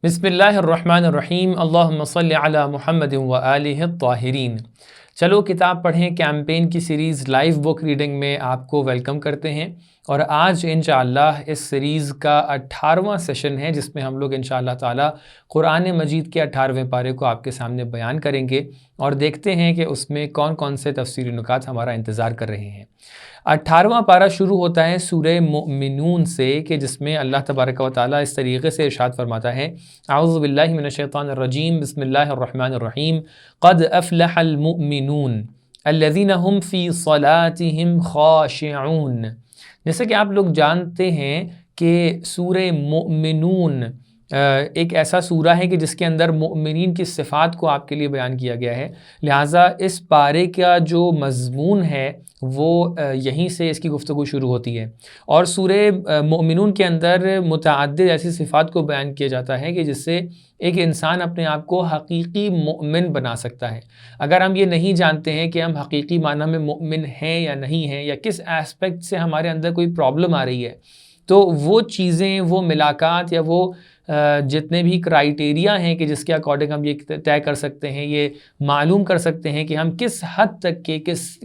بسم اللہ الرحمن الرحیم اللہم صلی علی محمد و آلہ الطاہرین۔ چلو کتاب پڑھیں کیمپین کی سیریز لائیو بک ریڈنگ میں آپ کو ویلکم کرتے ہیں، اور آج انشاءاللہ اس سیریز کا 18واں سیشن ہے جس میں ہم لوگ انشاءاللہ تعالی قرآن مجید کے 18ویں پارے کو آپ کے سامنے بیان کریں گے اور دیکھتے ہیں کہ اس میں کون کون سے تفسیری نکات ہمارا انتظار کر رہے ہیں۔ 18واں پارہ شروع ہوتا ہے سورہ مؤمنون سے کہ جس میں اللہ تبارک و تعالیٰ اس طریقے سے ارشاد فرماتا ہے، اعوذ باللہ من الشیطان الرجیم، بسم اللہ الرحمن الرحیم، قد افلح المؤمنون الذین هم فی صلاتهم خاشعون۔ جیسے کہ آپ لوگ جانتے ہیں کہ سورہ مؤمنون ایک ایسا سورہ ہے کہ جس کے اندر مؤمنین کی صفات کو آپ کے لیے بیان کیا گیا ہے، لہٰذا اس پارے کا جو مضمون ہے وہ یہیں سے اس کی گفتگو شروع ہوتی ہے، اور سورہ مؤمنون کے اندر متعدد ایسی صفات کو بیان کیا جاتا ہے کہ جس سے ایک انسان اپنے آپ کو حقیقی مؤمن بنا سکتا ہے۔ اگر ہم یہ نہیں جانتے ہیں کہ ہم حقیقی معنی میں مؤمن ہیں یا نہیں ہیں، یا کس ایسپیکٹ سے ہمارے اندر کوئی پرابلم آ رہی ہے، تو وہ چیزیں، وہ ملاقات یا وہ جتنے بھی کرائیٹیریا ہیں کہ جس کے اکارڈنگ ہم یہ طے کر سکتے ہیں، یہ معلوم کر سکتے ہیں کہ ہم کس حد تک کے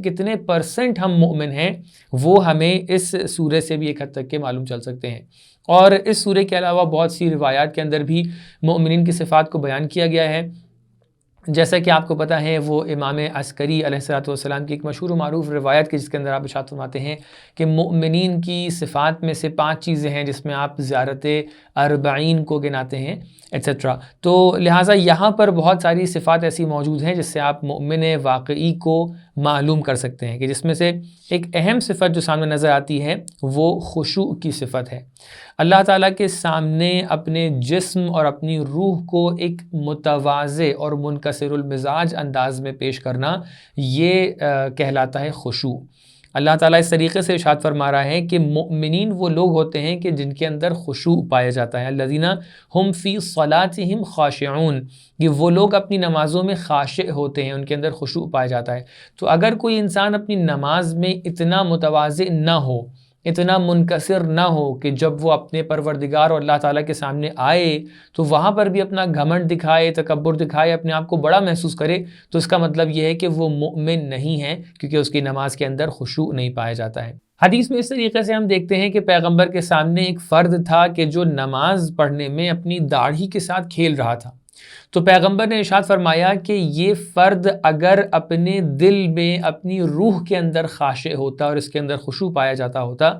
کتنے پرسنٹ ہم مؤمن ہیں، وہ ہمیں اس سورہ سے بھی ایک حد تک کے معلوم چل سکتے ہیں۔ اور اس سورہ کے علاوہ بہت سی روایات کے اندر بھی مؤمنین کی صفات کو بیان کیا گیا ہے، جیسا کہ آپ کو پتہ ہے وہ امام عسکری علیہ السلام کی ایک مشہور و معروف روایت کی جس کے اندر آپ ارشاد فرماتے ہیں کہ مؤمنین کی صفات میں سے 5 چیزیں ہیں جس میں آپ زیارت اربعین کو گناتے ہیں ایٹسٹرا۔ تو لہٰذا یہاں پر بہت ساری صفات ایسی موجود ہیں جس سے آپ مؤمن واقعی کو معلوم کر سکتے ہیں، کہ جس میں سے ایک اہم صفت جو سامنے نظر آتی ہے وہ خشوع کی صفت ہے۔ اللہ تعالیٰ کے سامنے اپنے جسم اور اپنی روح کو ایک متواضع اور منکسر المزاج انداز میں پیش کرنا، یہ کہلاتا ہے خشوع۔ اللہ تعالیٰ اس طریقے سے ارشاد فرما رہا ہے کہ مؤمنین وہ لوگ ہوتے ہیں کہ جن کے اندر خشوع پایا جاتا ہے، الذین هم فی صلاتهم خاشعون، کہ وہ لوگ اپنی نمازوں میں خاشع ہوتے ہیں، ان کے اندر خشوع پایا جاتا ہے۔ تو اگر کوئی انسان اپنی نماز میں اتنا متواضع نہ ہو، اتنا منکسر نہ ہو کہ جب وہ اپنے پروردگار اور اللہ تعالیٰ کے سامنے آئے تو وہاں پر بھی اپنا گھمنڈ دکھائے، تکبر دکھائے، اپنے آپ کو بڑا محسوس کرے، تو اس کا مطلب یہ ہے کہ وہ مؤمن نہیں ہے، کیونکہ اس کی نماز کے اندر خشوع نہیں پایا جاتا ہے۔ حدیث میں اس طریقے سے ہم دیکھتے ہیں کہ پیغمبر کے سامنے ایک فرد تھا کہ جو نماز پڑھنے میں اپنی داڑھی کے ساتھ کھیل رہا تھا، تو پیغمبر نے ارشاد فرمایا کہ یہ فرد اگر اپنے دل میں، اپنی روح کے اندر خاشع ہوتا اور اس کے اندر خشوع پایا جاتا ہوتا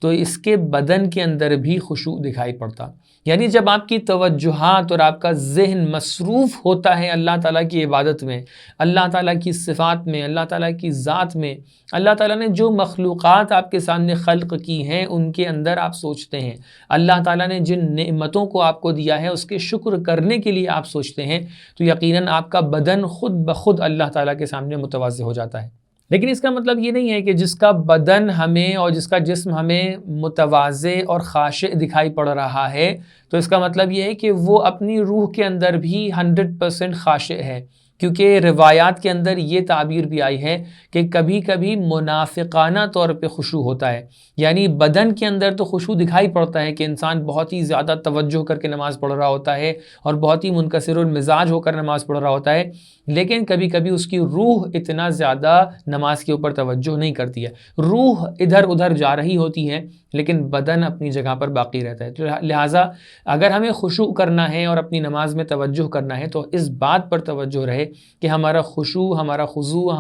تو اس کے بدن کے اندر بھی خشوع دکھائی پڑتا۔ یعنی جب آپ کی توجہات اور آپ کا ذہن مصروف ہوتا ہے اللہ تعالیٰ کی عبادت میں، اللہ تعالیٰ کی صفات میں، اللہ تعالیٰ کی ذات میں، اللہ تعالیٰ نے جو مخلوقات آپ کے سامنے خلق کی ہیں ان کے اندر آپ سوچتے ہیں، اللہ تعالیٰ نے جن نعمتوں کو آپ کو دیا ہے اس کے شکر کرنے کے لیے آپ سوچتے ہیں، تو یقیناً آپ کا بدن خود بخود اللہ تعالیٰ کے سامنے متواضع ہو جاتا ہے۔ لیکن اس کا مطلب یہ نہیں ہے کہ جس کا بدن ہمیں اور جس کا جسم ہمیں متواضع اور خاشع دکھائی پڑ رہا ہے، تو اس کا مطلب یہ ہے کہ وہ اپنی روح کے اندر بھی 100% خاشع ہے، کیونکہ روایات کے اندر یہ تعبیر بھی آئی ہے کہ کبھی کبھی منافقانہ طور پہ خشوع ہوتا ہے، یعنی بدن کے اندر تو خشوع دکھائی پڑتا ہے کہ انسان بہت ہی زیادہ توجہ کر کے نماز پڑھ رہا ہوتا ہے اور بہت ہی منکسر المزاج ہو کر نماز پڑھ رہا ہوتا ہے، لیکن کبھی کبھی اس کی روح اتنا زیادہ نماز کے اوپر توجہ نہیں کرتی ہے، روح ادھر ادھر جا رہی ہوتی ہے لیکن بدن اپنی جگہ پر باقی رہتا ہے۔ تو لہٰذا اگر ہمیں خشوع کرنا ہے اور اپنی نماز میں توجہ کرنا ہے تو اس بات پر توجہ رہے کہ ہمارا خشوع، ہمارا خضوع،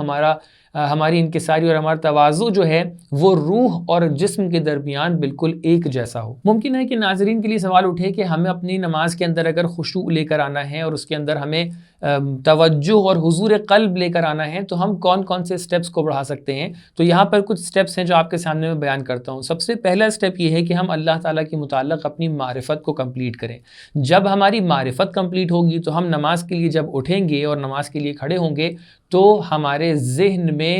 ہماری انکساری اور ہمارا تواضع جو ہے وہ روح اور جسم کے درمیان بالکل ایک جیسا ہو۔ ممکن ہے کہ ناظرین کے لیے سوال اٹھے کہ ہمیں اپنی نماز کے اندر اگر خشوع لے کر آنا ہے اور اس کے اندر ہمیں توجہ اور حضور قلب لے کر آنا ہے تو ہم کون کون سے سٹیپس کو بڑھا سکتے ہیں؟ تو یہاں پر کچھ سٹیپس ہیں جو آپ کے سامنے میں بیان کرتا ہوں۔ سب سے پہلا سٹیپ یہ ہے کہ ہم اللہ تعالیٰ کے متعلق اپنی معرفت کو کمپلیٹ کریں۔ جب ہماری معرفت کمپلیٹ ہوگی تو ہم نماز کے لیے جب اٹھیں گے اور نماز کے لیے کھڑے ہوں گے تو ہمارے ذہن میں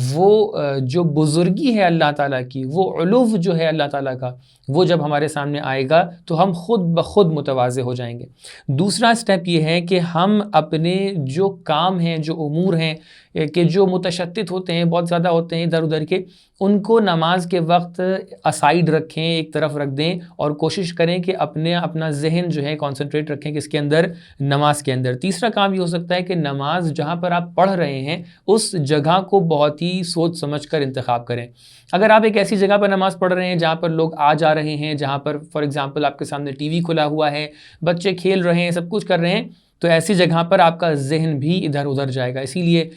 وہ جو بزرگی ہے اللہ تعالیٰ کی، وہ علو جو ہے اللہ تعالیٰ کا، وہ جب ہمارے سامنے آئے گا تو ہم خود بخود متواضع ہو جائیں گے۔ دوسرا سٹیپ یہ ہے کہ ہم اپنے جو کام ہیں، جو امور ہیں کہ جو متشتت ہوتے ہیں، بہت زیادہ ہوتے ہیں ادھر ادھر کے، ان کو نماز کے وقت اسائیڈ رکھیں، ایک طرف رکھ دیں، اور کوشش کریں کہ اپنا ذہن جو ہے کنسنٹریٹ رکھیں کس کے اندر؟ نماز کے اندر۔ تیسرا کام یہ ہو سکتا ہے کہ نماز جہاں پر آپ پڑھ رہے ہیں اس جگہ کو بہت ہی سوچ سمجھ کر انتخاب کریں۔ اگر آپ ایک ایسی جگہ پر نماز پڑھ رہے ہیں جہاں پر لوگ آ جا رہے ہیں، جہاں پر فار ایگزامپل آپ کے سامنے ٹی وی کھلا ہوا ہے، بچے کھیل رہے ہیں، سب کچھ کر رہے ہیں، تو ایسی جگہ پر آپ کا ذہن بھی ادھر ادھر جائے گا۔ اسی لیے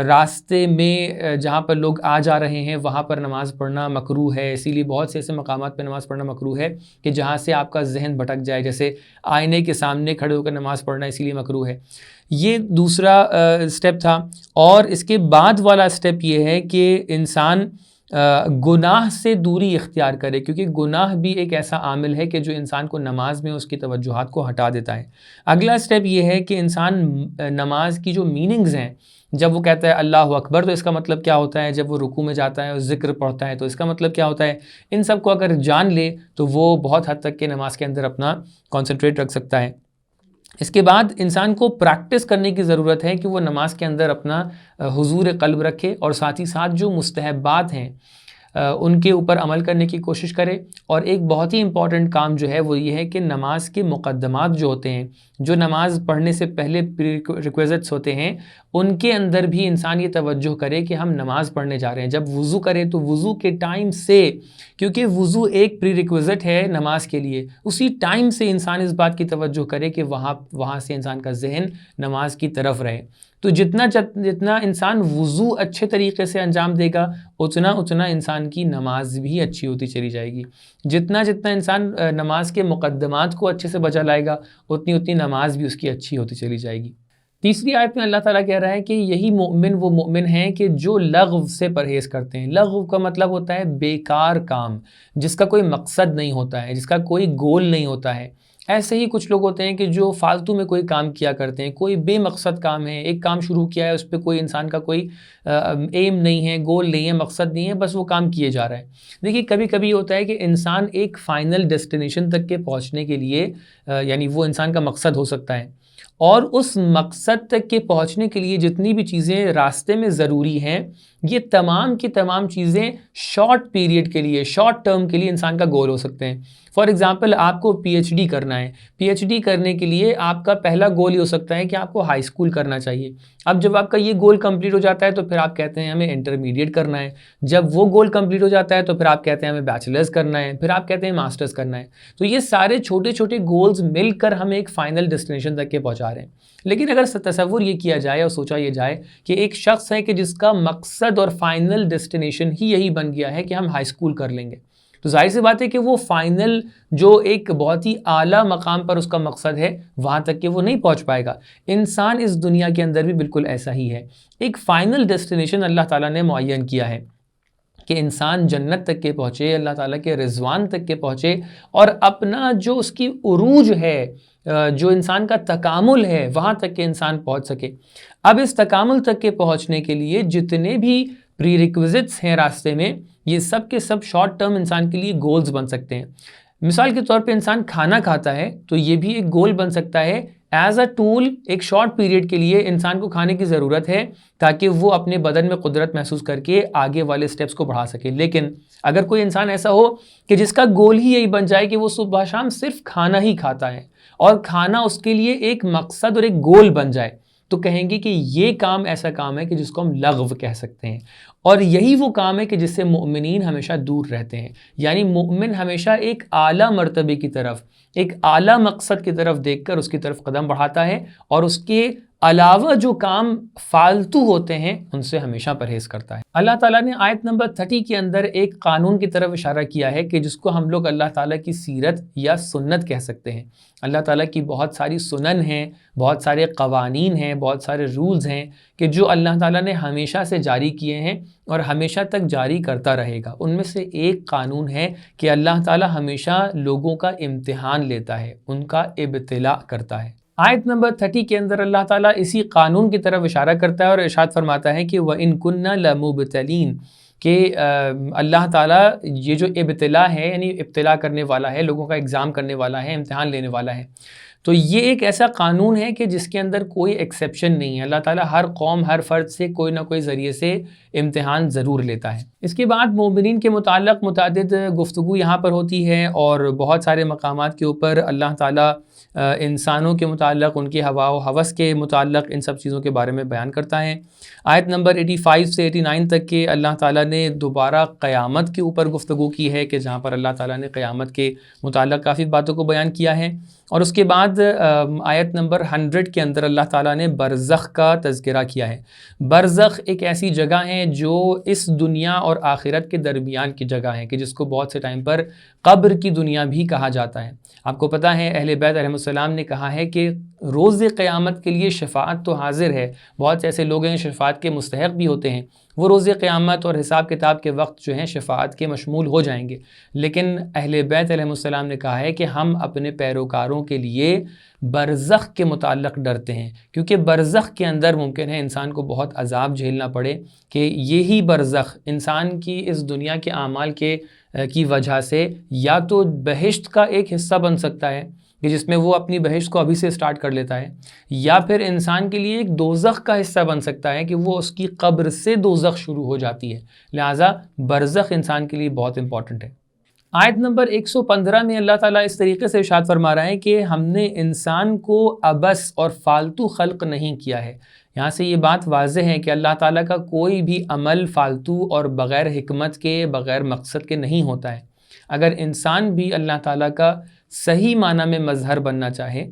راستے میں جہاں پر لوگ آ جا رہے ہیں وہاں پر نماز پڑھنا مکروہ ہے۔ اسی لیے بہت سے ایسے مقامات پہ نماز پڑھنا مکروہ ہے کہ جہاں سے آپ کا ذہن بھٹک جائے، جیسے آئینے کے سامنے کھڑے ہو کر نماز پڑھنا، اسی لیے مکروہ ہے۔ یہ دوسرا سٹیپ تھا۔ اور اس کے بعد والا سٹیپ یہ ہے کہ انسان گناہ سے دوری اختیار کرے، کیونکہ گناہ بھی ایک ایسا عامل ہے کہ جو انسان کو نماز میں اس کی توجہات کو ہٹا دیتا ہے۔ اگلا سٹیپ یہ ہے کہ انسان نماز کی جو میننگز ہیں، جب وہ کہتا ہے اللہ اکبر تو اس کا مطلب کیا ہوتا ہے، جب وہ رکوع میں جاتا ہے اور ذکر پڑھتا ہے تو اس کا مطلب کیا ہوتا ہے، ان سب کو اگر جان لے تو وہ بہت حد تک کہ نماز کے اندر اپنا کنسنٹریٹ رکھ سکتا ہے۔ اس کے بعد انسان کو پریکٹس کرنے کی ضرورت ہے کہ وہ نماز کے اندر اپنا حضور قلب رکھے، اور ساتھ ہی ساتھ جو مستحبات ہیں ان کے اوپر عمل کرنے کی کوشش کرے۔ اور ایک بہت ہی امپورٹنٹ کام جو ہے وہ یہ ہے کہ نماز کے مقدمات جو ہوتے ہیں، جو نماز پڑھنے سے پہلے ریکویزٹس ہوتے ہیں، ان کے اندر بھی انسان یہ توجہ کرے کہ ہم نماز پڑھنے جا رہے ہیں۔ جب وضو کرے تو وضو کے ٹائم سے، کیونکہ وضو ایک پری ریکویزٹ ہے نماز کے لیے، اسی ٹائم سے انسان اس بات کی توجہ کرے کہ وہاں سے انسان کا ذہن نماز کی طرف رہے۔ تو جتنا انسان وضو اچھے طریقے سے انجام دے گا، اتنا انسان کی نماز بھی اچھی ہوتی چلی جائے گی۔ جتنا انسان نماز کے مقدمات کو اچھے سے بجا لائے گا، اتنی نماز بھی اس کی اچھی ہوتی چلی جائے گی۔ تیسری آیت میں اللہ تعالیٰ کہہ رہا ہے کہ یہی مومن وہ مومن ہیں کہ جو لغو سے پرہیز کرتے ہیں۔ لغو کا مطلب ہوتا ہے بیکار کام، جس کا کوئی مقصد نہیں ہوتا ہے، جس کا کوئی گول نہیں ہوتا ہے۔ ایسے ہی کچھ لوگ ہوتے ہیں کہ جو فالتو میں کوئی کام کیا کرتے ہیں، کوئی بے مقصد کام ہے، ایک کام شروع کیا ہے، اس پہ کوئی انسان کا کوئی ایم نہیں ہے، گول نہیں ہے، مقصد نہیں ہے، بس وہ کام کیے جا رہا ہے۔ دیکھیے کبھی کبھی ہوتا ہے کہ انسان ایک فائنل ڈیسٹینیشن تک کے پہنچنے کے لیے یعنی وہ انسان کا مقصد ہو سکتا ہے، اور اس مقصد تک کے پہنچنے کے لیے جتنی بھی چیزیں راستے میں ضروری ہیں، یہ تمام کی تمام چیزیں شارٹ پیریڈ کے لیے، شارٹ ٹرم کے لیے انسان کا گول ہو سکتے ہیں۔ فار ایگزامپل آپ کو پی ایچ ڈی کرنا ہے، پی ایچ ڈی کرنے کے لیے آپ کا پہلا گول یہ ہو سکتا ہے کہ آپ کو ہائی اسکول کرنا چاہیے۔ اب جب آپ کا یہ گول کمپلیٹ ہو جاتا ہے تو پھر آپ کہتے ہیں ہمیں انٹرمیڈیٹ کرنا ہے، جب وہ گول کمپلیٹ ہو جاتا ہے تو پھر آپ کہتے ہیں ہمیں بیچلرز کرنا ہے، پھر آپ کہتے ہیں ماسٹرز کرنا ہے۔ تو یہ سارے چھوٹے چھوٹے گولز مل کر ہمیں ایک فائنل ڈیسٹینیشن تک کے پہنچا رہے ہیں۔ لیکن اگر تصور یہ کیا جائے اور سوچا یہ جائے کہ ایک شخص ہے کہ جس کا مقصد اور فائنل ڈیسٹینیشن ہی یہی بن گیا ہے کہ ہم ہائی اسکول کر لیں گے، تو ظاہر سی بات ہے کہ وہ فائنل جو ایک بہت ہی اعلیٰ مقام پر اس کا مقصد ہے، وہاں تک کہ وہ نہیں پہنچ پائے گا۔ انسان اس دنیا کے اندر بھی بالکل ایسا ہی ہے۔ ایک فائنل ڈیسٹینیشن اللہ تعالیٰ نے معین کیا ہے کہ انسان جنت تک کے پہنچے، اللہ تعالیٰ کے رضوان تک کے پہنچے، اور اپنا جو اس کی عروج ہے، جو انسان کا تکامل ہے، وہاں تک کہ انسان پہنچ سکے۔ اب اس تکامل تک کے پہنچنے کے لیے جتنے بھی پری ریکویزٹس ہیں راستے میں، یہ سب کے سب شارٹ ٹرم انسان کے لیے گولز بن سکتے ہیں۔ مثال کے طور پہ انسان کھانا کھاتا ہے تو یہ بھی ایک گول بن سکتا ہے ایز اے ٹول۔ ایک شارٹ پیریڈ کے لیے انسان کو کھانے کی ضرورت ہے تاکہ وہ اپنے بدن میں قدرت محسوس کر کے آگے والے سٹیپس کو بڑھا سکے۔ لیکن اگر کوئی انسان ایسا ہو کہ جس کا گول ہی یہی بن جائے کہ وہ صبح شام صرف کھانا ہی کھاتا ہے، اور کھانا اس کے لیے ایک مقصد اور ایک گول بن جائے، تو کہیں گے کہ یہ کام ایسا کام ہے کہ جس کو ہم لغو کہہ سکتے ہیں۔ اور یہی وہ کام ہے کہ جس سے مؤمنین ہمیشہ دور رہتے ہیں۔ یعنی مؤمن ہمیشہ ایک اعلیٰ مرتبے کی طرف، ایک اعلیٰ مقصد کی طرف دیکھ کر اس کی طرف قدم بڑھاتا ہے، اور اس کے علاوہ جو کام فالتو ہوتے ہیں ان سے ہمیشہ پرہیز کرتا ہے۔ اللہ تعالیٰ نے آیت نمبر 30 کے اندر ایک قانون کی طرف اشارہ کیا ہے کہ جس کو ہم لوگ اللہ تعالیٰ کی سیرت یا سنت کہہ سکتے ہیں۔ اللہ تعالیٰ کی بہت ساری سنن ہیں، بہت سارے قوانین ہیں، بہت سارے رولز ہیں کہ جو اللہ تعالیٰ نے ہمیشہ سے جاری کیے ہیں اور ہمیشہ تک جاری کرتا رہے گا۔ ان میں سے ایک قانون ہے کہ اللہ تعالیٰ ہمیشہ لوگوں کا امتحان لیتا ہے، ان کا ابتلاء کرتا ہے۔ آیت نمبر 30 کے اندر اللہ تعالیٰ اسی قانون کی طرف اشارہ کرتا ہے اور ارشاد فرماتا ہے کہ وَإِن كُنَّا لَمُبْتَلِينَ، کہ اللہ تعالیٰ یہ جو ابتلا ہے یعنی ابتلا کرنے والا ہے، لوگوں کا ایگزام کرنے والا ہے، امتحان لینے والا ہے، تو یہ ایک ایسا قانون ہے کہ جس کے اندر کوئی ایکسیپشن نہیں ہے۔ اللہ تعالیٰ ہر قوم ہر فرد سے کوئی نہ کوئی ذریعے سے امتحان ضرور لیتا ہے۔ اس کے بعد مومنین کے متعلق متعدد گفتگو یہاں پر ہوتی ہے اور بہت سارے مقامات کے اوپر اللہ تعالیٰ انسانوں کے متعلق، ان کی ہوا و ہوس کے متعلق ان سب چیزوں کے بارے میں بیان کرتا ہے۔ آیت نمبر 85 سے 89 تک کے اللہ تعالیٰ نے دوبارہ قیامت کے اوپر گفتگو کی ہے کہ جہاں پر اللہ تعالیٰ نے قیامت کے متعلق کافی باتوں کو بیان کیا ہے، اور اس کے بعد آیت نمبر 100 کے اندر اللہ تعالیٰ نے برزخ کا تذکرہ کیا ہے۔ برزخ ایک ایسی جگہ ہے جو اس دنیا اور آخرت کے درمیان کی جگہ ہے کہ جس کو بہت سے ٹائم پر قبر کی دنیا بھی کہا جاتا ہے۔ آپ کو پتہ ہے اہل بیت علیہ السلام نے کہا ہے کہ روز قیامت کے لیے شفاعت تو حاضر ہے، بہت سے ایسے لوگ ہیں شفاعت کے مستحق بھی ہوتے ہیں، وہ روز قیامت اور حساب کتاب کے وقت جو ہیں شفاعت کے مشمول ہو جائیں گے، لیکن اہل بیت علیہ السلام نے کہا ہے کہ ہم اپنے پیروکاروں کے لیے برزخ کے متعلق ڈرتے ہیں، کیونکہ برزخ کے اندر ممکن ہے انسان کو بہت عذاب جھیلنا پڑے، کہ یہی برزخ انسان کی اس دنیا کے اعمال کی وجہ سے یا تو بہشت کا ایک حصہ بن سکتا ہے کہ جس میں وہ اپنی بہشت کو ابھی سے سٹارٹ کر لیتا ہے، یا پھر انسان کے لیے ایک دوزخ کا حصہ بن سکتا ہے کہ وہ اس کی قبر سے دوزخ شروع ہو جاتی ہے۔ لہٰذا برزخ انسان کے لیے بہت امپورٹنٹ ہے۔ آیت نمبر 115 میں اللہ تعالیٰ اس طریقے سے ارشاد فرما رہا ہے کہ ہم نے انسان کو عبث اور فالتو خلق نہیں کیا ہے۔ یہاں سے یہ بات واضح ہے کہ اللہ تعالیٰ کا کوئی بھی عمل فالتو اور بغیر حکمت کے، بغیر مقصد کے نہیں ہوتا ہے۔ اگر انسان بھی اللہ تعالیٰ کا صحیح معنی میں مظہر بننا چاہے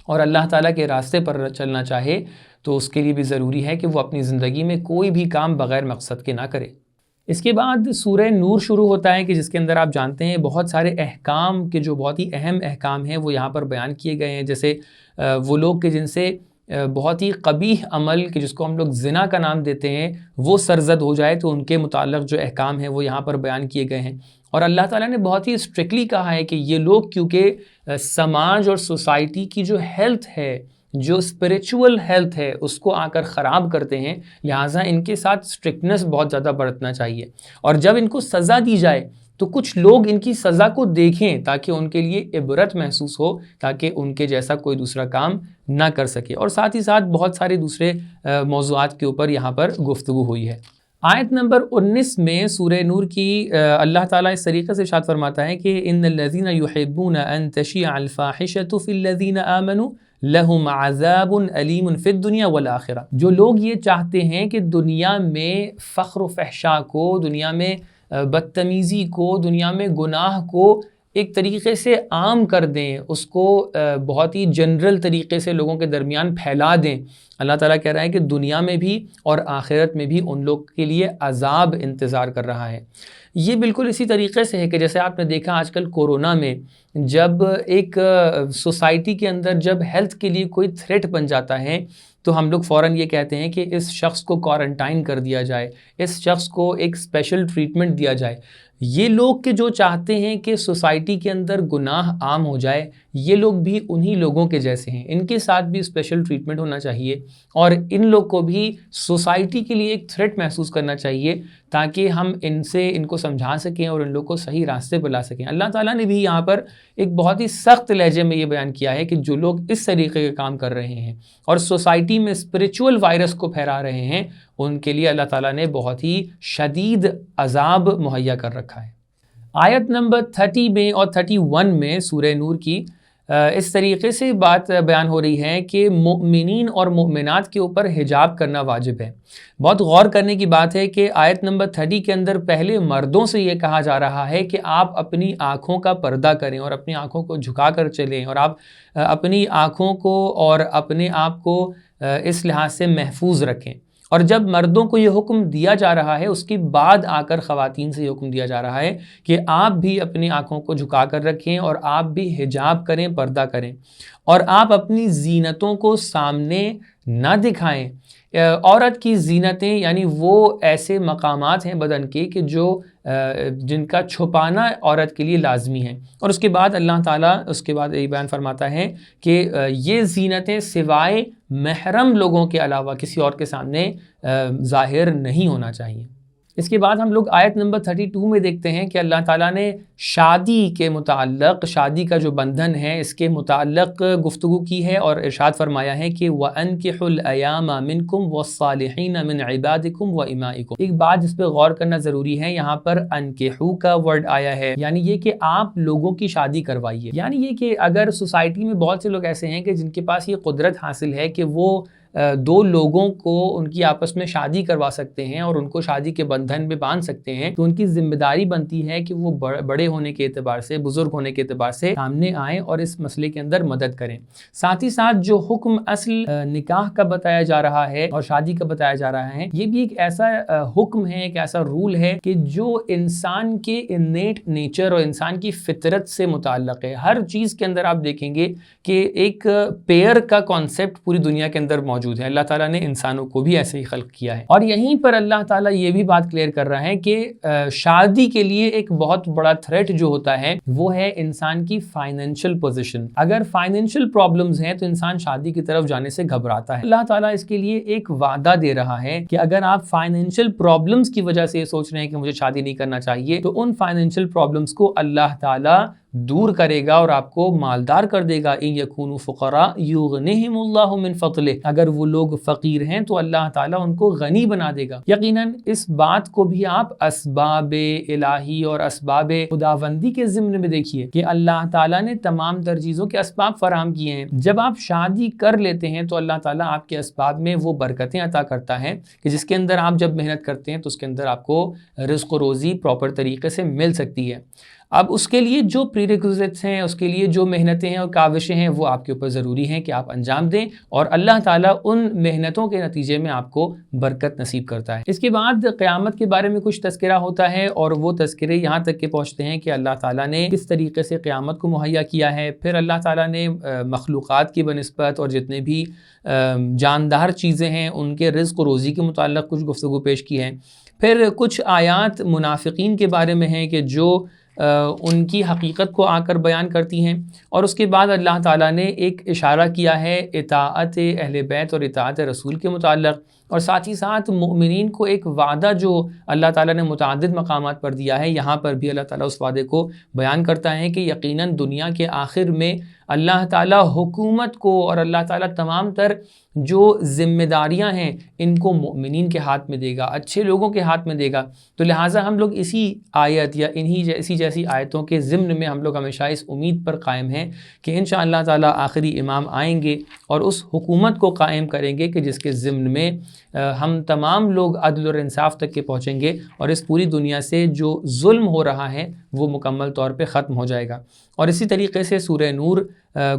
اور اللہ تعالیٰ کے راستے پر چلنا چاہے تو اس کے لیے بھی ضروری ہے کہ وہ اپنی زندگی میں کوئی بھی کام بغیر مقصد کے نہ کرے۔ اس کے بعد سورہ نور شروع ہوتا ہے کہ جس کے اندر آپ جانتے ہیں بہت سارے احکام کے جو بہت ہی اہم احکام ہیں وہ یہاں پر بیان کیے گئے ہیں، جیسے وہ لوگ کہ جن سے بہت ہی قبیح عمل کہ جس کو ہم لوگ زنا کا نام دیتے ہیں وہ سرزد ہو جائے تو ان کے متعلق جو احکام ہیں وہ یہاں پر بیان کیے گئے ہیں، اور اللہ تعالیٰ نے بہت ہی اسٹرکٹلی کہا ہے کہ یہ لوگ کیونکہ سماج اور سوسائٹی کی جو ہیلتھ ہے، جو اسپریچول ہیلتھ ہے، اس کو آ کر خراب کرتے ہیں، لہٰذا ان کے ساتھ اسٹرکٹنس بہت زیادہ برتنا چاہیے، اور جب ان کو سزا دی جائے تو کچھ لوگ ان کی سزا کو دیکھیں تاکہ ان کے لیے عبرت محسوس ہو، تاکہ ان کے جیسا کوئی دوسرا کام نہ کر سکے، اور ساتھ ہی ساتھ بہت سارے دوسرے موضوعات کے اوپر یہاں پر گفتگو ہوئی ہے۔ آیت نمبر 19 میں سورہ نور کی اللہ تعالیٰ اس طریقے سے ارشاد فرماتا ہے کہ ان الذین یحبون ان تشیع الفاحشۃ فی الذین آمنوا لہم عذاب علیم فی الدنیا والآخرہ، جو لوگ یہ چاہتے ہیں کہ دنیا میں فخر و فحشاء کو، دنیا میں بدتمیزی کو، دنیا میں گناہ کو ایک طریقے سے عام کر دیں، اس کو بہت ہی جنرل طریقے سے لوگوں کے درمیان پھیلا دیں، اللہ تعالیٰ کہہ رہا ہے کہ دنیا میں بھی اور آخرت میں بھی ان لوگ کے لیے عذاب انتظار کر رہا ہے۔ یہ بالکل اسی طریقے سے ہے کہ جیسے آپ نے دیکھا آج کل کورونا میں جب ایک سوسائٹی کے اندر جب ہیلتھ کے لیے کوئی تھریٹ بن جاتا ہے تو ہم لوگ فوراً یہ کہتے ہیں کہ اس شخص کو کوارنٹائن کر دیا جائے، اس شخص کو ایک اسپیشل ٹریٹمنٹ دیا جائے۔ یہ لوگ کہ جو چاہتے ہیں کہ سوسائٹی کے اندر گناہ عام ہو جائے، یہ لوگ بھی انہی لوگوں کے جیسے ہیں، ان کے ساتھ بھی اسپیشل ٹریٹمنٹ ہونا چاہیے، اور ان لوگ کو بھی سوسائٹی کے لیے ایک تھریٹ محسوس کرنا چاہیے تاکہ ہم ان کو سمجھا سکیں اور ان لوگ کو صحیح راستے پر لا سکیں۔ اللہ تعالیٰ نے بھی یہاں پر ایک بہت ہی سخت لہجے میں یہ بیان کیا ہے کہ جو لوگ اس طریقے کے کام کر رہے ہیں اور سوسائٹی میں اسپریچول وائرس کو پھیلا رہے ہیں، ان کے لیے اللہ تعالیٰ نے بہت ہی شدید عذاب مہیا کر رکھا ہے۔ آیت نمبر 30 میں اور 31 میں سورہ نور کی اس طریقے سے بات بیان ہو رہی ہے کہ مؤمنین اور مؤمنات کے اوپر حجاب کرنا واجب ہے۔ بہت غور کرنے کی بات ہے کہ آیت نمبر 30 کے اندر پہلے مردوں سے یہ کہا جا رہا ہے کہ آپ اپنی آنکھوں کا پردہ کریں اور اپنی آنکھوں کو جھکا کر چلیں، اور آپ اپنی آنکھوں کو اور اپنے آپ کو اس لحاظ سے محفوظ رکھیں، اور جب مردوں کو یہ حکم دیا جا رہا ہے اس کے بعد آ کر خواتین سے یہ حکم دیا جا رہا ہے کہ آپ بھی اپنی آنکھوں کو جھکا کر رکھیں اور آپ بھی حجاب کریں، پردہ کریں، اور آپ اپنی زینتوں کو سامنے نہ دکھائیں۔ عورت کی زینتیں یعنی وہ ایسے مقامات ہیں بدن کے کہ جو جن کا چھپانا عورت کے لیے لازمی ہے. اور اس کے بعد اللہ تعالیٰ اس کے بعد یہ بیان فرماتا ہے کہ یہ زینتیں سوائے محرم لوگوں کے علاوہ کسی اور کے سامنے ظاہر نہیں ہونا چاہیے. اس کے بعد ہم لوگ آیت نمبر 32 میں دیکھتے ہیں کہ اللہ تعالیٰ نے شادی کے متعلق، شادی کا جو بندھن ہے اس کے متعلق گفتگو کی ہے اور ارشاد فرمایا ہے کہ وَأَنكِحُوا الْأَيَامَ مِنْكُمْ وَالصَّالِحِينَ مِنْ عِبَادِكُمْ وَإِمَائِكُمْ. ایک بات جس پہ غور کرنا ضروری ہے، یہاں پر انکحو کا ورڈ آیا ہے، یعنی یہ کہ آپ لوگوں کی شادی کروائیے. یعنی یہ کہ اگر سوسائٹی میں بہت سے لوگ ایسے ہیں کہ جن کے پاس یہ قدرت حاصل ہے کہ وہ دو لوگوں کو ان کی آپس میں شادی کروا سکتے ہیں اور ان کو شادی کے بندھن میں باندھ سکتے ہیں، تو ان کی ذمہ داری بنتی ہے کہ وہ بڑے ہونے کے اعتبار سے، بزرگ ہونے کے اعتبار سے سامنے آئیں اور اس مسئلے کے اندر مدد کریں. ساتھ ہی ساتھ جو حکم اصل نکاح کا بتایا جا رہا ہے اور شادی کا بتایا جا رہا ہے، یہ بھی ایک ایسا حکم ہے، ایک ایسا رول ہے کہ جو انسان کے انیٹ نیچر اور انسان کی فطرت سے متعلق ہے. ہر چیز کے اندر آپ دیکھیں گے کہ ایک پیئر کا کانسیپٹ پوری دنیا کے اندر موجود ہے. اللہ تعالیٰ نے انسانوں کو بھی ایسے ہی خلق کیا ہے. اور یہیں پر اللہ تعالیٰ یہ بھی بات کلیئر کر رہا ہے کہ شادی کے لیے ایک بہت بڑا تھریٹ جو ہوتا ہے وہ ہے انسان کی فائنینشل پوزیشن. اگر فائنینشل پرابلمز ہیں تو انسان شادی کی طرف جانے سے گھبراتا ہے. اللہ تعالیٰ اس کے لیے ایک وعدہ دے رہا ہے کہ اگر آپ فائنینشل پرابلمز کی وجہ سے یہ سوچ رہے ہیں کہ مجھے شادی نہیں کرنا چاہیے، تو ان فائنینشل پرابلمز کو اللہ تعالیٰ دور کرے گا اور آپ کو مالدار کر دے گا. ان یکونوا فقراء یغنہم اللہ من فضلہ. اگر وہ لوگ فقیر ہیں تو اللہ تعالیٰ ان کو غنی بنا دے گا. یقیناً اس بات کو بھی آپ اسباب الہی اور اسباب خداوندی کے ضمن میں دیکھیے کہ اللہ تعالیٰ نے تمام تر چیزوں کے اسباب فراہم کیے ہیں. جب آپ شادی کر لیتے ہیں تو اللہ تعالیٰ آپ کے اسباب میں وہ برکتیں عطا کرتا ہے کہ جس کے اندر آپ جب محنت کرتے ہیں تو اس کے اندر آپ کو رزق و روزی پراپر طریقے سے مل سکتی ہے. اب اس کے لیے جو پری ریکوزٹس ہیں، اس کے لیے جو محنتیں ہیں اور کاوشیں ہیں، وہ آپ کے اوپر ضروری ہیں کہ آپ انجام دیں اور اللہ تعالیٰ ان محنتوں کے نتیجے میں آپ کو برکت نصیب کرتا ہے. اس کے بعد قیامت کے بارے میں کچھ تذکرہ ہوتا ہے اور وہ تذکرے یہاں تک کہ پہنچتے ہیں کہ اللہ تعالیٰ نے کس طریقے سے قیامت کو مہیا کیا ہے. پھر اللہ تعالیٰ نے مخلوقات کی بنسبت اور جتنے بھی جاندار چیزیں ہیں ان کے رزق و روزی کے متعلق کچھ گفتگو پیش کی ہے. پھر کچھ آیات منافقین کے بارے میں ہیں کہ جو ان کی حقیقت کو آ کر بیان کرتی ہیں. اور اس کے بعد اللہ تعالیٰ نے ایک اشارہ کیا ہے اطاعت اہل بیت اور اطاعت رسول کے متعلق، اور ساتھ ہی ساتھ مؤمنین کو ایک وعدہ جو اللہ تعالیٰ نے متعدد مقامات پر دیا ہے، یہاں پر بھی اللہ تعالیٰ اس وعدے کو بیان کرتا ہے کہ یقیناً دنیا کے آخر میں اللہ تعالیٰ حکومت کو اور اللہ تعالیٰ تمام تر جو ذمہ داریاں ہیں ان کو مؤمنین کے ہاتھ میں دے گا، اچھے لوگوں کے ہاتھ میں دے گا. تو لہٰذا ہم لوگ اسی آیت یا اسی جیسی آیتوں کے ضمن میں ہم لوگ ہمیشہ اس امید پر قائم ہیں کہ انشاءاللہ تعالیٰ آخری امام آئیں گے اور اس حکومت کو قائم کریں گے کہ جس کے ضمن میں ہم تمام لوگ عدل اور انصاف تک کے پہنچیں گے اور اس پوری دنیا سے جو ظلم ہو رہا ہے وہ مکمل طور پہ ختم ہو جائے گا. اور اسی طریقے سے سورہ نور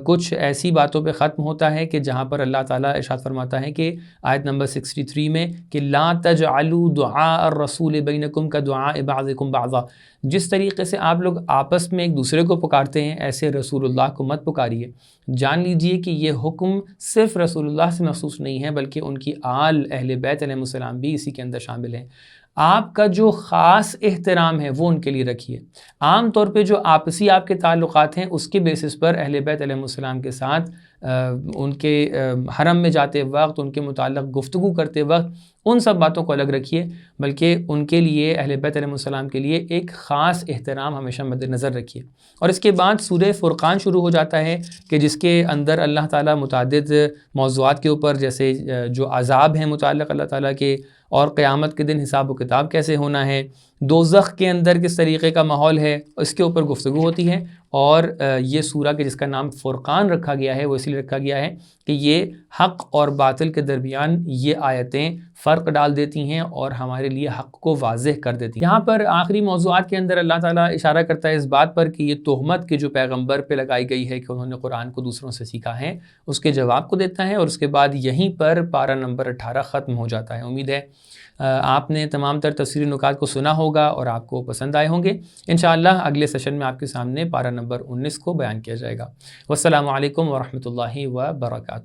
کچھ ایسی باتوں پہ ختم ہوتا ہے کہ جہاں پر اللہ تعالیٰ ارشاد فرماتا ہے کہ آیت نمبر 63 میں کہ لا تجعلوا دعاء الرسول بینکم کدعاء بعضکم بعضا. جس طریقے سے آپ لوگ آپس میں ایک دوسرے کو پکارتے ہیں ایسے رسول اللہ کو مت پکاریے. جان لیجئے کہ یہ حکم صرف رسول اللہ سے مخصوص نہیں ہے بلکہ ان کی آل اہل بیت علیہ السلام بھی اسی کے اندر شامل ہیں. آپ کا جو خاص احترام ہے وہ ان کے لیے رکھیے. عام طور پہ جو آپسی آپ کے تعلقات ہیں اس کے بیسس پر اہل بیت علیہ السلام کے ساتھ ان کے حرم میں جاتے وقت، ان کے متعلق گفتگو کرتے وقت ان سب باتوں کو الگ رکھیے، بلکہ ان کے لیے اہل بیت علیہ السلام کے لیے ایک خاص احترام ہمیشہ مد نظر رکھیے. اور اس کے بعد سورہ فرقان شروع ہو جاتا ہے کہ جس کے اندر اللہ تعالیٰ متعدد موضوعات کے اوپر جیسے جو عذاب ہیں متعلق اللہ تعالیٰ کے، اور قیامت کے دن حساب و کتاب کیسے ہونا ہے، دوزخ کے اندر کس طریقے کا ماحول ہے، اس کے اوپر گفتگو ہوتی ہے. اور یہ سورہ کہ جس کا نام فرقان رکھا گیا ہے وہ اس لیے رکھا گیا ہے کہ یہ حق اور باطل کے درمیان یہ آیتیں فرق ڈال دیتی ہیں اور ہمارے لیے حق کو واضح کر دیتی ہیں. یہاں پر آخری موضوعات کے اندر اللہ تعالیٰ اشارہ کرتا ہے اس بات پر کہ یہ تہمت کہ جو پیغمبر پہ لگائی گئی ہے کہ انہوں نے قرآن کو دوسروں سے سیکھا ہے، اس کے جواب کو دیتا ہے. اور اس کے بعد یہیں پر پارہ نمبر 18 ختم ہو جاتا ہے. امید ہے آپ نے تمام تر تفسیری نکات کو سنا ہوگا اور آپ کو پسند آئے ہوں گے. انشاءاللہ اگلے سیشن میں آپ کے سامنے پارہ نمبر 19 کو بیان کیا جائے گا. والسلام علیکم ورحمۃ اللہ وبرکاتہ.